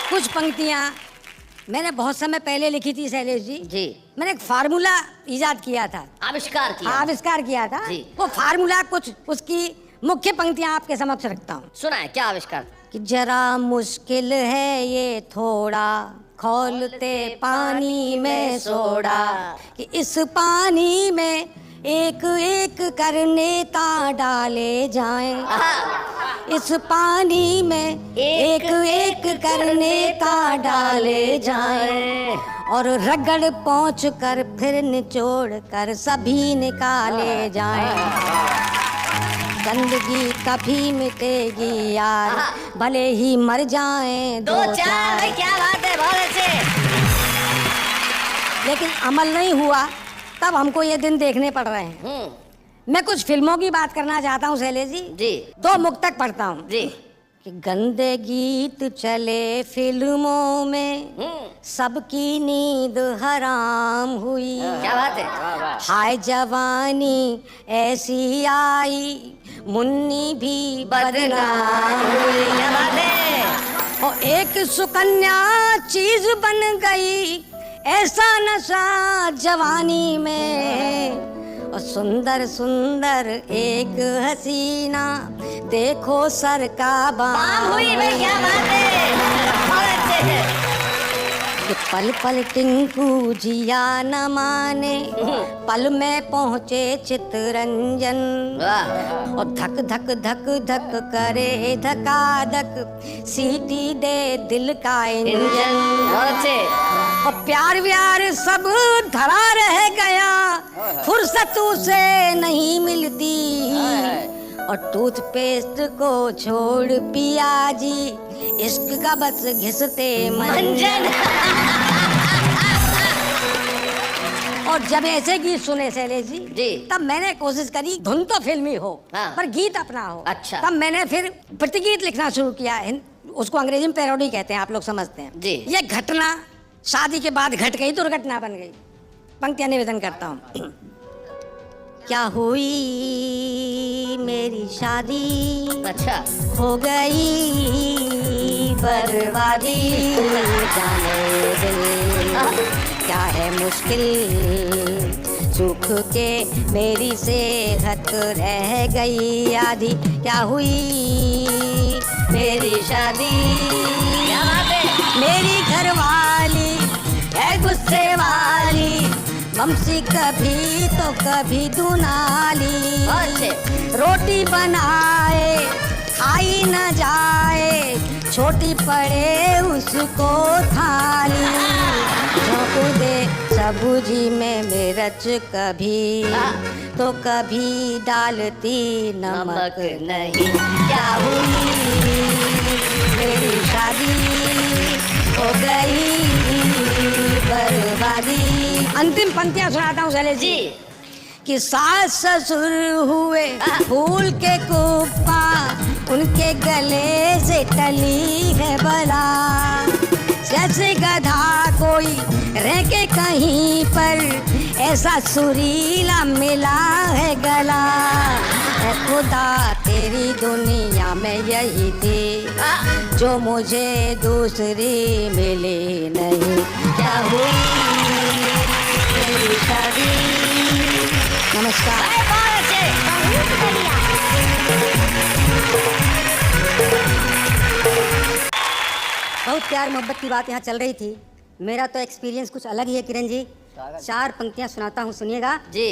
कुछ पंक्तियाँ मैंने बहुत समय पहले लिखी थी शैलेश जी। जी। मैंने एक फार्मूला इजाद किया था, आविष्कार किया था जी। वो फार्मूला कुछ उसकी मुख्य पंक्तियाँ आपके समक्ष रखता हूँ। सुना है क्या आविष्कार? कि जरा मुश्किल है ये थोड़ा, खौलते पानी में सोडा, कि इस पानी में एक एक कर नेता डाले जाएं, इस पानी में एक एक कर नेता डाले जाएं, और रगड़ पहुँच कर फिर निचोड़ कर सभी निकाले जाएं। गंदगी कभी मिटेगी यार, भले ही मर जाएं दो चार। क्या बात है, बहुत अच्छे। लेकिन अमल नहीं हुआ, तब हमको ये दिन देखने पड़ रहे हैं। मैं कुछ फिल्मों की बात करना चाहता हूँ शैलेश जी। जी। 2 मुक्तक पढ़ता हूँ जी। कि गंदे गीत चले फिल्मों में, सबकी नींद हराम हुई। क्या बात है। हाय जवानी ऐसी आई, मुन्नी भी बदनाम हुई। क्या बात है। और एक सुकन्या चीज बन गई, ऐसा नशा जवानी में, और सुंदर सुंदर एक हसीना, देखो सर का बाम हुई। क्या बात है, बहुत अच्छे है। कि पल पल टिंकू जिया न माने, पल में पहुँचे चित्तरंजन, और धक धक धक धक करे धका धक, सीटी दे दिल का इंजन। और प्यार व्यार सब धरा रह गया, फुर्सत उसे नहीं मिलती, और टूथपेस्ट को छोड़ पिया जी, इश्क का बस घिसते मंजन। और जब ऐसे गीत सुने शैलेश जी, तब मैंने कोशिश करी धुन तो फिल्मी हो, पर गीत अपना हो। अच्छा। तब मैंने फिर प्रतिगीत लिखना शुरू किया। उसको अंग्रेजी में पैरोडी कहते हैं, आप लोग समझते हैं जी। ये घटना शादी के बाद घट गई, दुर्घटना बन गई। पंक्तियां निवेदन करता हूँ। क्या हुई मेरी शादी, अच्छा, हो गई बर्बादी, जाने दिल क्या है मुश्किल, सुख के मेरी सेहत रह गई आधी। क्या हुई मेरी शादी, मेरी घरवाली है गुस्से वाली, हमसे कभी तो कभी दुनाली, रोटी बनाए खाई न जाए, छोटी पड़े उसको थाली, झोंक दे सब्जी में मिर्च कभी तो कभी डालती नमक नहीं। क्या हुई मेरी शादी, हो गई बर्बादी। अंतिम पंक्तियां सुनाता हूँ शैलेश जी। कि सास ससुर हुए फूल के कुप्पा, उनके गले से टली है बला, जैसे गधा कोई रह के कहीं पर, ऐसा सुरीला मिला है गला। ऐ खुदा तेरी दुनिया में यही थी, जो मुझे दूसरी मिली नहीं। क्या हुई मेरी शादी। नमस्कार। बहुत प्यार मोहब्बत की बात यहाँ चल रही थी। मेरा तो एक्सपीरियंस कुछ अलग ही है किरण जी। 4 पंक्तियाँ सुनाता हूँ, सुनिएगा जी।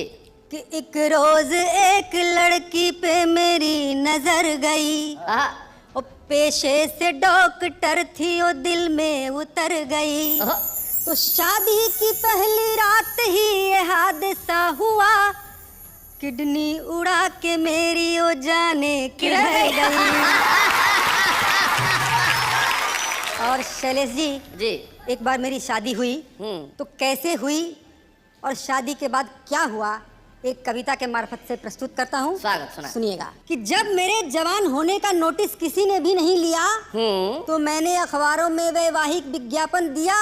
कि एक रोज एक लड़की पे मेरी नजर गई, और पेशे से डॉक्टर थी, वो दिल में उतर गई। तो शादी की पहली रात ही ये हादसा हुआ, किडनी उड़ा के मेरी ओ जाने किधर गई। और शैलेश जी, एक बार मेरी शादी हुई, तो कैसे हुई और शादी के बाद क्या हुआ, एक कविता के मार्फत से प्रस्तुत करता हूँ। सुनिएगा। कि जब मेरे जवान होने का नोटिस किसी ने भी नहीं लिया, तो मैंने अखबारों में वैवाहिक विज्ञापन दिया,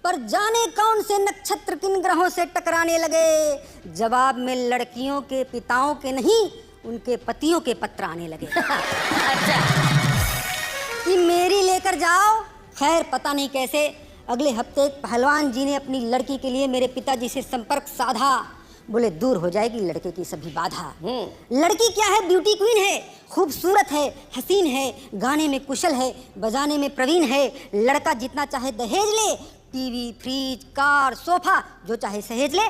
पर जाने कौन से नक्षत्र किन ग्रहों से टकराने लगे। जवाब में लड़कियों के पिताओं के नहीं, उनके पतियों के पत्र आने लगे। अच्छा। कि मेरी लेकर जाओ खैर पता नहीं कैसे अगले हफ्ते एक पहलवान जी ने अपनी लड़की के लिए मेरे पिताजी से संपर्क साधा। बोले दूर हो जाएगी लड़के की सभी बाधा। लड़की क्या है, ब्यूटी क्वीन है, खूबसूरत है, हसीन है, गाने में कुशल है, बजाने में प्रवीण है। लड़का जितना चाहे दहेज ले, टीवी, फ्रिज, कार, सोफा जो चाहे सहेज ले।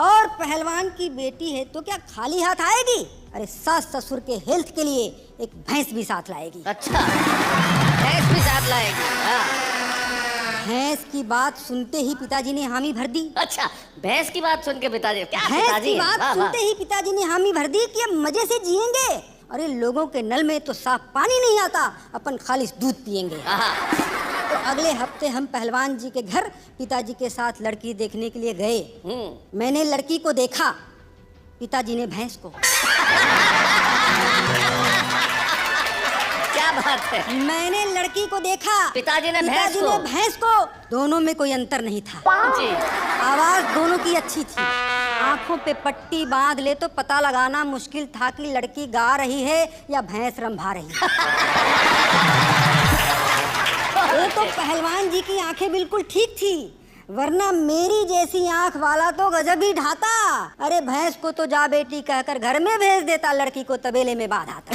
और पहलवान की बेटी है तो क्या खाली हाथ आएगी? अरे सास ससुर के हेल्थ के लिए एक भैंस भी साथ लाएगी। अच्छा, भैंस भी साथ लाएगी। भैंस की बात सुनते ही पिताजी ने हामी भर दी। अच्छा, भैंस की बात सुन के पिताजी क्या भैंस पिताजी की बात सुनते ही पिताजी ने हामी भर दी कि अब मजे से जिएंगे। अरे लोगों के नल में तो साफ पानी नहीं आता, अपन खालिस दूध पिएंगे। तो अगले हफ्ते हम पहलवान जी के घर पिताजी के साथ लड़की देखने के लिए गए। मैंने लड़की को देखा, पिताजी ने भैंस को। क्या बात है? मैंने लड़की को देखा, पिताजी ने भैंस को। दोनों में कोई अंतर नहीं था जी। आवाज दोनों की अच्छी थी। आंखों पे पट्टी बांध ले तो पता लगाना मुश्किल था कि लड़की गा रही है या भैंस रंभा रही है। वो तो पहलवान जी की आंखें बिल्कुल ठीक थी, वरना मेरी जैसी आंख वाला तो गजब ही ढाता। अरे भैंस को तो जा बेटी कहकर घर में भेज देता, लड़की को तबेले में बांधाता।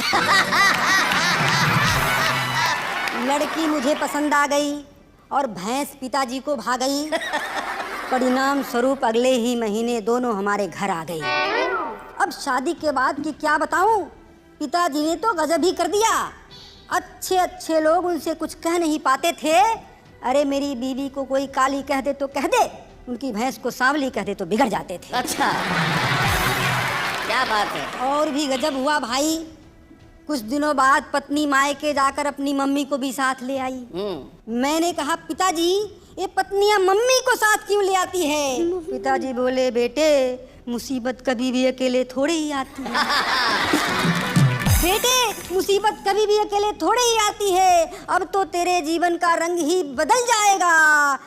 लड़की मुझे पसंद आ गई और भैंस पिताजी को भा गई। परिणाम स्वरूप अगले ही महीने दोनों हमारे घर आ गई। अब शादी के बाद की क्या बताऊं, पिताजी ने तो गजब ही कर दिया। अच्छे अच्छे लोग उनसे कुछ कह नहीं पाते थे। अरे मेरी बीवी को कोई काली कह दे तो कह दे, उनकी भैंस को सांवली कह दे तो बिगड़ जाते थे। अच्छा, क्या बात है? और भी गजब हुआ भाई। कुछ दिनों बाद पत्नी मायके जाकर अपनी मम्मी को भी साथ ले आई। मैंने कहा पिताजी ये पत्नियां मम्मी को साथ क्यों ले आती है? पिताजी बोले बेटे मुसीबत कभी भी अकेले थोड़े ही आती है। बेटे मुसीबत कभी भी अकेले थोड़े ही आती है, अब तो तेरे जीवन का रंग ही बदल जाएगा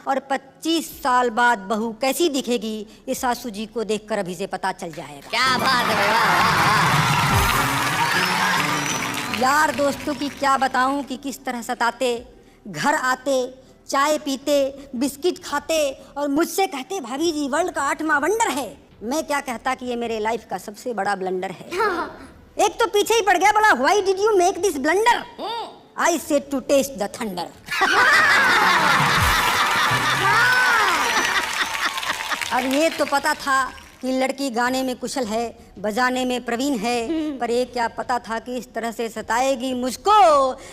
और 25 साल बाद बहू कैसी दिखेगी ये सासू जी को देखकर अभी से पता चल जाएगा। क्या बात है? वाह। यार दोस्तों की क्या बताऊं कि किस तरह सताते। घर आते, चाय पीते, बिस्किट खाते और मुझसे कहते भाभी जी वर्ल्ड का 8वां वंडर है। मैं क्या कहता कि ये मेरे लाइफ का सबसे बड़ा ब्लंडर है। एक तो पीछे ही पड़ गया, बोला why did you make this blunder? I said to test the thunder. अब ये तो पता था कि लड़की गाने में कुशल है, बजाने में प्रवीण है, पर ये क्या पता था कि इस तरह से सताएगी मुझको।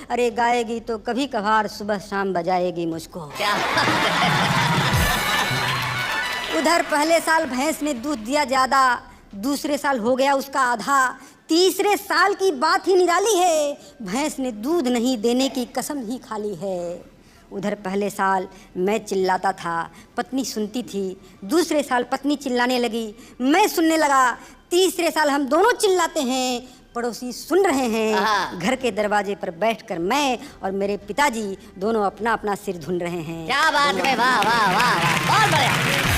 अरे गाएगी तो कभी कभार सुबह शाम बजाएगी मुझको। क्या? उधर पहले साल भैंस ने दूध दिया ज्यादा, दूसरे साल हो गया उसका आधा, तीसरे साल की बात ही निराली है, भैंस ने दूध नहीं देने की कसम ही खा ली है। उधर पहले साल मैं चिल्लाता था, पत्नी सुनती थी, दूसरे साल पत्नी चिल्लाने लगी, मैं सुनने लगा, तीसरे साल हम दोनों चिल्लाते हैं, पड़ोसी सुन रहे हैं। घर के दरवाजे पर बैठकर मैं और मेरे पिताजी दोनों अपना अपना सिर धुन रहे हैं। क्या बात है? वाह वाह वाह, बहुत बढ़िया।